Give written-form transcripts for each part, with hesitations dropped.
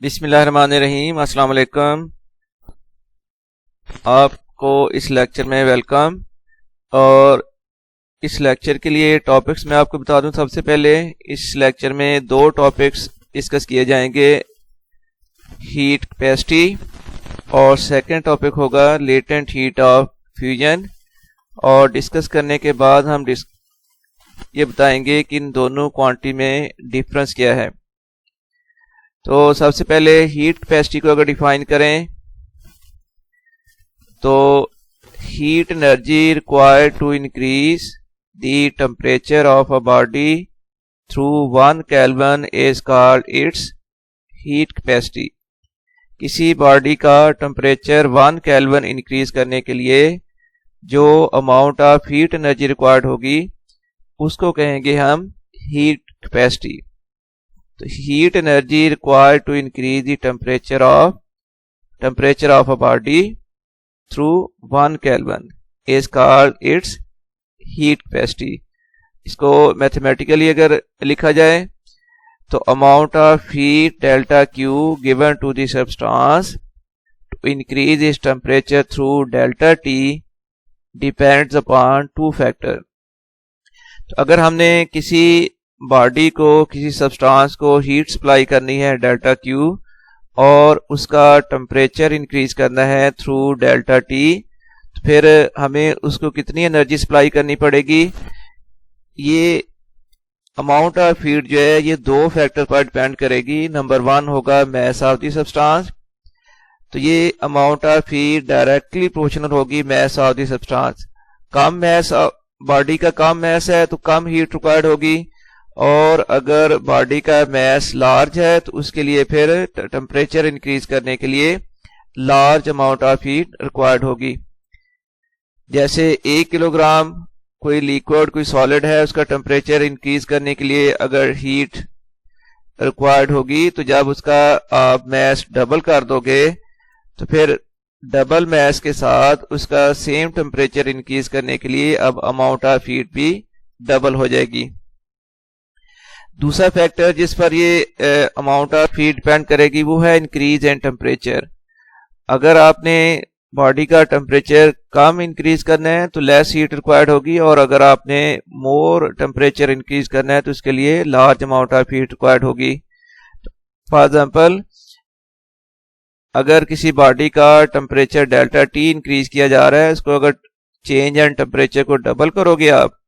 बिस्मिल्लाहिर्रहमानिर्रहीम। अस्सलाम वालेकुम। आपको इस लेक्चर में वेलकम। और इस लेक्चर के लिए टॉपिक्स मैं आपको बता दूं। सबसे पहले इस लेक्चर में दो टॉपिक्स डिस्कस किए जाएंगे, हीट कैपेसिटी और सेकंड टॉपिक होगा लेटेंट हीट ऑफ फ्यूजन। और डिस्कस करने के बाद हम ये बताएंगे कि इन दोनों क्वांटिटी में डिफरेंस क्या है। तो सबसे पहले हीट कैपेसिटी को अगर डिफाइन करें तो heat energy required to increase the temperature of a body through 1 kelvin is called its heat capacity. किसी बॉडी का टेम्परेचर 1 केल्विन इंक्रीज करने के लिए जो amount of heat energy required होगी उसको कहेंगे हम हीट कैपेसिटी। तो heat energy required to increase the temperature of a body through 1 kelvin is called its heat capacity. इसको मैथमेटिकली अगर लिखा जाए तो amount of heat delta Q given to the substance to increase its temperature through delta T depends upon two factor. तो अगर हमने किसी body को, किसी सब्सटेंस को हीट सप्लाई करनी है डेल्टा क्यू और उसका टेम्परेचर इंक्रीज करना है थ्रू डेल्टा टी, तो फिर हमें उसको कितनी एनर्जी सप्लाई करनी पड़ेगी। ये अमाउंट ऑफ हीट जो है ये दो फैक्टर पर डिपेंड करेगी। नंबर 1 होगा मैस ऑफ द सब्सटेंस। तो ये amount of heat directly proportional होगी मैस ऑफ द सब्सटेंस। कम मैस, बॉडी का कम मैस है तो कम हीट रिक्वायर्ड होगी, और अगर बॉडी का मैस लार्ज है तो उसके लिए फिर टेम्परेचर इंक्रीज करने के लिए large amount of heat required होगी। जैसे 1 किलोग्राम कोई लिक्विड, कोई सॉलिड है, उसका टेम्परेचर इंक्रीज करने के लिए अगर हीट रिक्वायर्ड होगी तो जब उसका आप मैस डबल कर दोगे तो फिर डबल मैस के साथ उसका सेम टेम्परेचर इंक्रीज करने के लिए अब अमाउंट ऑफ हीट भी डबल हो जाएगी। दूसरा फैक्टर जिस पर ये अमाउंट ऑफ हीट डिपेंड करेगी वो है इंक्रीज इन टेम्परेचर। अगर आपने बॉडी का टेम्परेचर कम इंक्रीज करना है तो लेस हीट रिक्वायर्ड होगी, और अगर आपने मोर टेम्परेचर इंक्रीज करना है तो उसके लिए large amount of heat required होगी। फॉर एग्जांपल, अगर किसी बॉडी का टेम्परेचर डेल्टा टी इंक्रीज किया जा रहा है, इसको अगर चेंज इन टेम्परेचर को डबल करोगे आप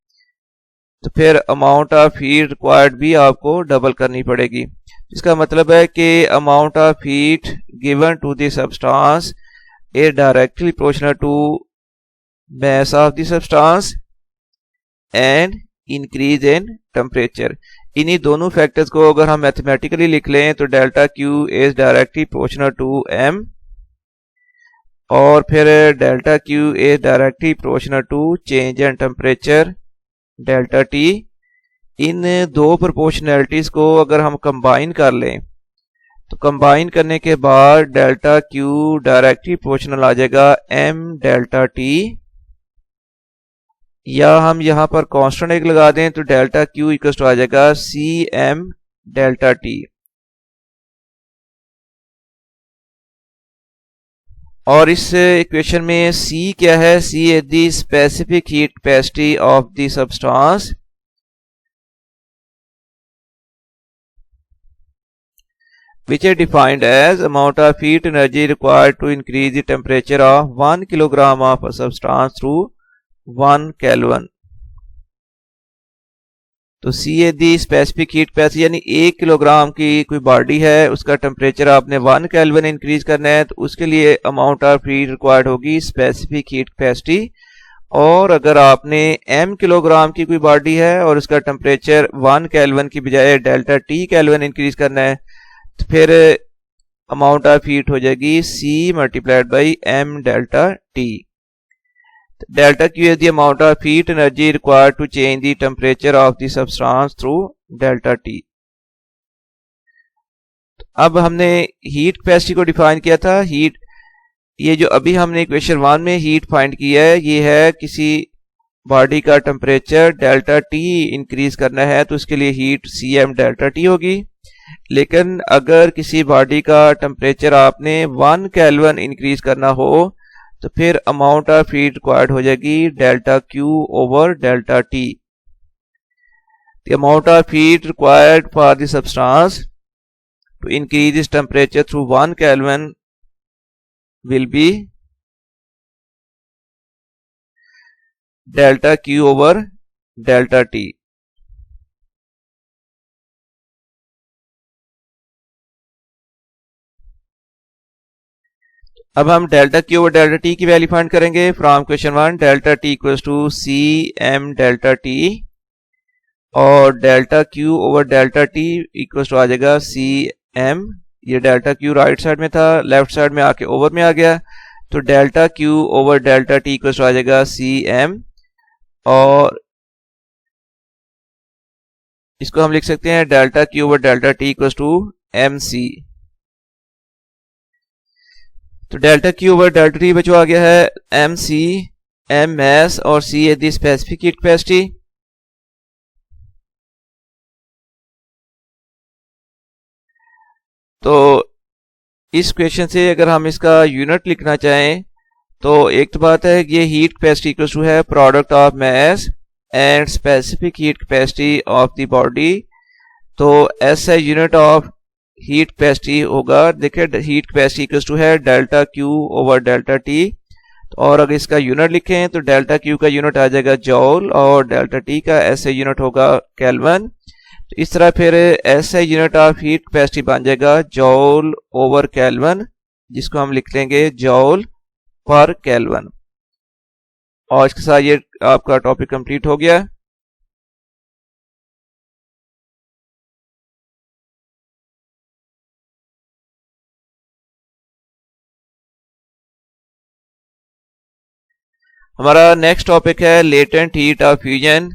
तो फिर अमाउंट ऑफ हीट रिक्वायर्ड भी आपको डबल करनी पड़ेगी। इसका मतलब है कि amount of heat given to the substance is directly proportional to mass of the substance and increase in temperature. इन्हीं दोनों फैक्टर्स को अगर हम मैथमेटिकली लिख लें तो delta Q is directly proportional to M, और फिर delta Q is directly proportional to change in temperature delta T. इन दो प्रोपोर्शनैलिटीज को अगर हम कंबाइन कर लें तो कंबाइन करने के बाद डेल्टा क्यू डायरेक्टली प्रोपोर्शनल आ जाएगा एम डेल्टा टी, या हम यहां पर कांस्टेंट एक लगा दें तो डेल्टा क्यू इक्वल टू आ जाएगा सी एम डेल्टा टी। और इस इक्वेशन में C क्या है? C is the specific heat capacity of the substance which is defined as amount of heat energy required to increase the temperature of 1 kilogram of a substance through 1 Kelvin। तो C है the specific heat capacity, यानी 1 kilogram की कोई body है, उसका temperature आपने 1 kelvin increase करना है तो उसके लिए अमाउंट ऑफ हीट रिक्वायर्ड होगी स्पेसिफिक हीट कैपेसिटी। और अगर आपने m किलोग्राम की कोई बॉडी है और उसका टेम्परेचर 1 केल्विन की बजाय डेल्टा टी केल्विन इंक्रीज करना है तो फिर अमाउंट ऑफ हीट हो जाएगी C multiplied by m delta T. Delta Q is the amount of heat energy required to change the temperature of the substance through delta T। अब हमने heat capacity को define किया था। Heat, ये जो अभी हमने इक्वेशन 1 में हीट फाइंड किया है, ये है किसी बॉडी का टेम्परेचर डेल्टा टी इंक्रीज करना है तो उसके लिए heat C M delta T होगी। लेकिन अगर किसी बॉडी का टेम्परेचर आपने 1 केल्विन इंक्रीज करना हो तो फिर अमाउंट ऑफ हीट रिक्वायर्ड हो जाएगी delta Q over delta T. The amount of heat required for the substance to increase its temperature through 1 kelvin will be delta Q over delta T। अब हम delta Q over delta T की value find करेंगे from question 1। Delta T equals to C M delta T और delta Q over delta T equals to आ जाएगा C M. ये delta Q right side में था, लेफ्ट साइड में आके ओवर में आ गया, तो delta Q over delta T equals to आ जाएगा सी एम। और इसको हम लिख सकते हैं delta Q over delta T equals to M C. तो delta Q over delta T बचो आ गया है एम सी, एम मैस और सी है दी स्पेसिफिक हीट कैपेसिटी। तो इस क्वेश्चन से अगर हम इसका यूनिट लिखना चाहें तो एक तो बात है ये हीट कैपेसिटी इक्वल टू है product of mass and specific heat capacity of the body. तो एस है यूनिट ऑफ हीट कैपेसिटी होगा, देखिए हीट कैपेसिटी इक्वल टू है delta Q over delta T. और अगर इसका यूनिट लिखें तो डेल्टा क्यू का यूनिट आ जाएगा जॉल और डेल्टा टी का एस यूनिट होगा केल्विन। तो इस तरह फिर S unit of heat capacity बन जाएगा जॉल ओवर केल्विन, जिसको हम लिख लेंगे जॉल पर केल्विन। और इसके साथ ये आपका टॉपिक कंप्लीट हो गया। हमारा नेक्स्ट टॉपिक है लेटेंट हीट ऑफ फ्यूजन।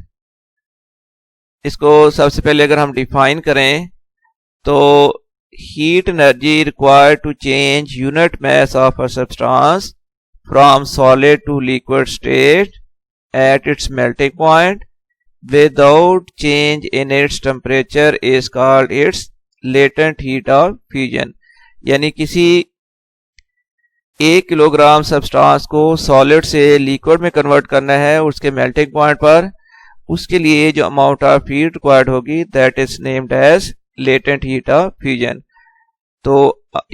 इसको सबसे पहले अगर हम डिफाइन करें तो heat energy required to change unit mass of a substance from solid to liquid state at its melting point without change in its temperature is called its latent heat of fusion. यानी किसी 1 kilogram substance को solid से liquid में convert करना है उसके melting point पर, उसके लिए जो अमाउंट ऑफ हीट रिक्वायर्ड होगी that is named as latent heat of fusion. तो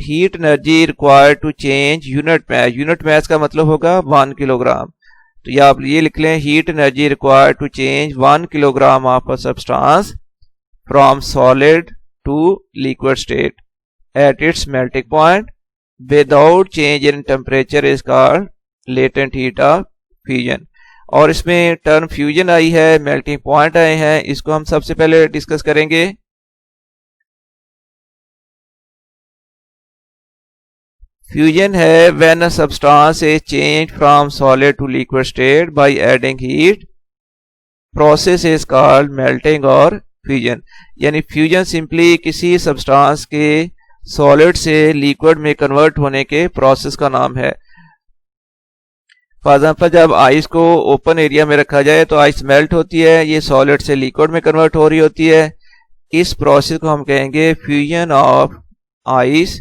heat energy required to change unit mass का मतलब होगा 1 किलोग्राम। तो या आप ये लिख लें heat energy required to change 1 kilogram of a substance from solid to liquid state at its melting point without change in temperature is called latent heat of fusion. और इसमें टर्म फ्यूजन आई है, melting point आए हैं, इसको हम सबसे पहले discuss करेंगे। फ्यूजन है when a substance is change from solid to liquid state by adding heat, process is called melting और फ्यूजन। यानी फ्यूजन सिंपली किसी सब्सटेंस के सॉलिड से लिक्विड में कन्वर्ट होने के प्रोसेस का नाम है। फॉर एग्जाम्पल जब आइस को ओपन एरिया में रखा जाए तो आइस मेल्ट होती है, ये सॉलिड से लिक्विड में कन्वर्ट हो रही होती है। इस प्रोसेस को हम कहेंगे फ्यूजन ऑफ आइस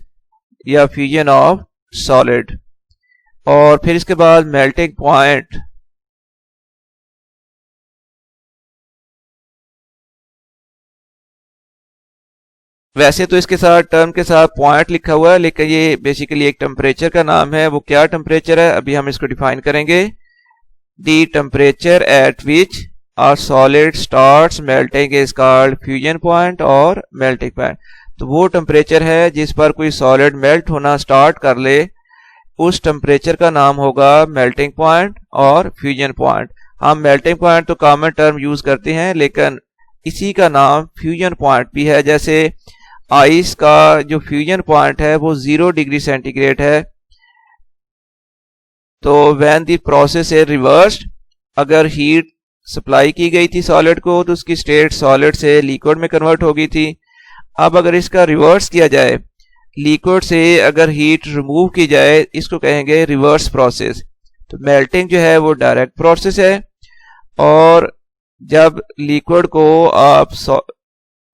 या फ्यूजन ऑफ सॉलिड। और फिर इसके बाद मेल्टिंग पॉइंट, वैसे तो इसके साथ टर्म के साथ पॉइंट लिखा हुआ है लेकिन ये बेसिकली एक टेम्परेचर का नाम है। वो क्या टेम्परेचर है अभी हम इसको डिफाइन करेंगे। The temperature at which a solid starts melting is called fusion point और मेल्टिंग पॉइंट। तो वो टेम्परेचर है जिस पर कोई सॉलिड मेल्ट होना स्टार्ट कर ले, उस टेम्परेचर का नाम होगा मेल्टिंग पॉइंट और फ्यूजन पॉइंट। हम मेल्टिंग पॉइंट तो कॉमन टर्म यूज करते हैं लेकिन इसी का नाम फ्यूजन पॉइंट भी है। जैसे आइस का जो फ्यूजन पॉइंट है वो 0 डिग्री सेंटीग्रेड है। तो when the process is reversed, अगर हीट सप्लाई की गई थी सॉलिड को तो उसकी स्टेट सॉलिड से लिक्विड में कन्वर्ट हो गई थी। अब अगर इसका रिवर्स किया जाए, लिक्विड से अगर हीट रिमूव की जाए, इसको कहेंगे रिवर्स प्रोसेस। तो मेल्टिंग जो है वो डायरेक्ट प्रोसेस है और जब लिक्विड को आप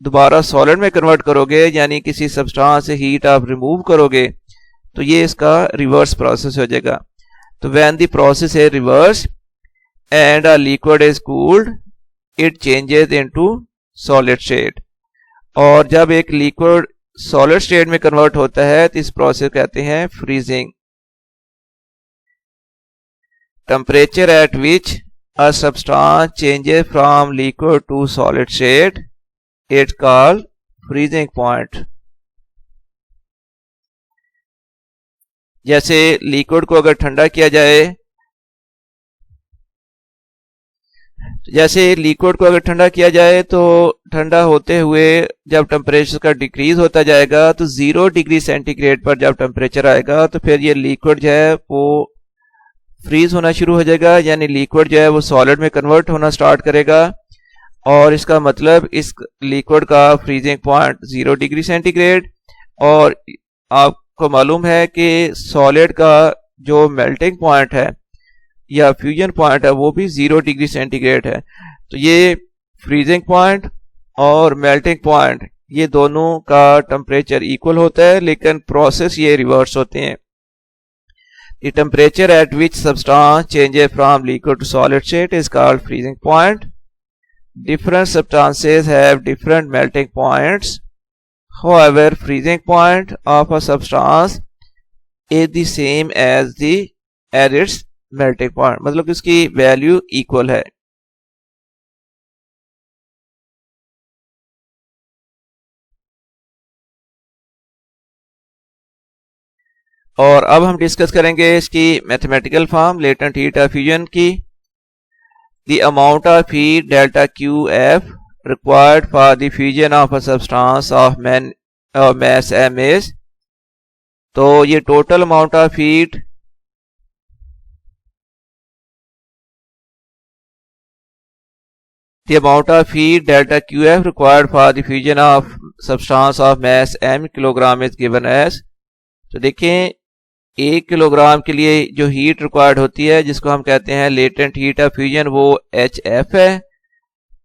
दोबारा सॉलिड में कन्वर्ट करोगे, यानी किसी सब्सटेंस से हीट आप रिमूव करोगे, तो ये इसका रिवर्स प्रोसेस हो जाएगा। तो व्हेन द प्रोसेस है reverse and a liquid is cooled it changes into solid state. और जब एक लिक्विड सॉलिड स्टेट में कन्वर्ट होता है तो इस प्रोसेस कहते हैं freezing. Temperature at which a substance changes from liquid to solid state, it's called freezing point। जैसे लिक्विड को अगर ठंडा किया जाए, तो ठंडा होते हुए जब टेम्परेचर का डिक्रीज होता जाएगा तो 0 डिग्री सेंटीग्रेड पर जब टेम्परेचर आएगा तो फिर ये लिक्विड जो है वो फ्रीज होना शुरू हो जाएगा, यानी लिक्विड जो है वो सॉलिड में कन्वर्ट होना स्टार्ट करेगा। और इसका मतलब इस लिक्विड का फ्रीजिंग पॉइंट 0 डिग्री सेंटीग्रेड, और आपको मालूम है कि सॉलिड का जो मेल्टिंग पॉइंट है या फ्यूजन पॉइंट है वो भी 0 डिग्री सेंटीग्रेड है। तो ये फ्रीजिंग पॉइंट और मेल्टिंग पॉइंट ये दोनों का टेम्परेचर इक्वल होता है, लेकिन प्रोसेस ये रिवर्स होते हैं। The temperature at which substance changes from liquid to solid state is called freezing point. Different substances have different melting points. However, freezing point of a substance is the same as its melting point. मतलब कि उसकी value equal है। और अब हम discuss करेंगे इसकी mathematical form latent heat of fusion की। The amount of heat delta Q F required for the fusion of a substance of mass m is, तो ये total amount of heat the amount of heat delta QF required for the fusion of substance of mass m kilogram is given as। तो देखें 1 kilogram के लिए जो heat required होती है जिसको हम कहते हैं लेटेंट हीट ऑफ फ्यूजन वो HF है।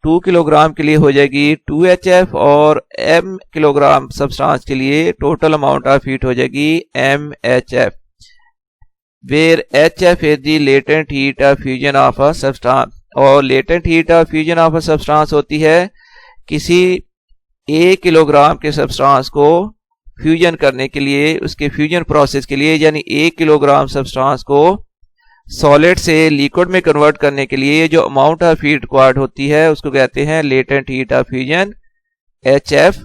2 किलोग्राम के लिए हो जाएगी 2HF, और m किलोग्राम सब्सटेंस के लिए टोटल अमाउंट ऑफ हीट हो जाएगी MHF, where HF is the latent heat of fusion of a substance. और latent heat of fusion of a substance होती है किसी 1 किलोग्राम के सब्सटेंस को फ्यूजन करने के लिए, उसके फ्यूजन प्रोसेस के लिए, यानी 1 किलोग्राम सब्सटेंस को सॉलिड से लिक्विड में कन्वर्ट करने के लिए जो अमाउंट ऑफ हीट रिक्वायर्ड होती है उसको कहते हैं latent heat of fusion HF।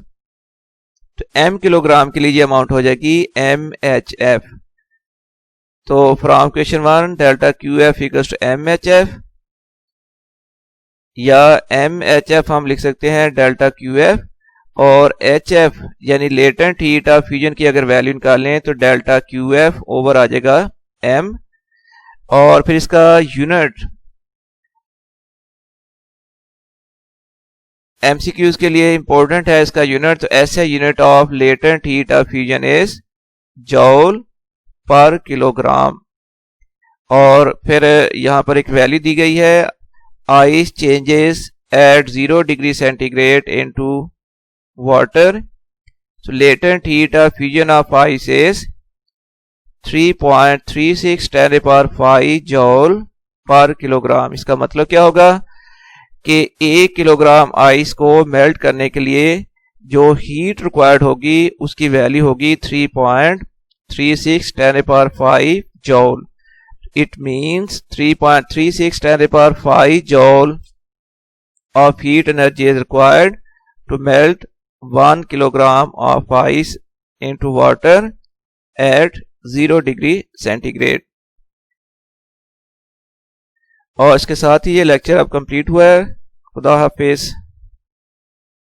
तो m किलोग्राम के लिए ये अमाउंट हो जाएगी MHF। तो from question 1 delta QF equals to MHF, या MHF हम लिख सकते हैं डेल्टा QF, और HF यानी लेटेंट हीट ऑफ फ्यूजन की अगर वैल्यू निकालें तो डेल्टा QF ओवर आ जाएगा M। और फिर इसका यूनिट MCQs के लिए इंपॉर्टेंट है इसका यूनिट। तो ऐसे unit of latent heat of fusion is joule पर किलोग्राम। और फिर यहां पर एक वैल्यू दी गई है, ice changes at 0 degree centigrade into water, so latent heat of fusion of ice is 3.36 10⁵ joule पर किलोग्राम। इसका मतलब क्या होगा कि 1 किलोग्राम आइस को मेल्ट करने के लिए जो हीट रिक्वायर्ड होगी उसकी वैल्यू होगी 3.36 10⁵ joule। It means 3.36 10⁵ joule of heat energy is required to melt 1 kilogram of ice into water at 0 degree centigrade। और इसके साथ ही ये लेक्चर अब कंप्लीट हुआ है। खुदा हाफिज।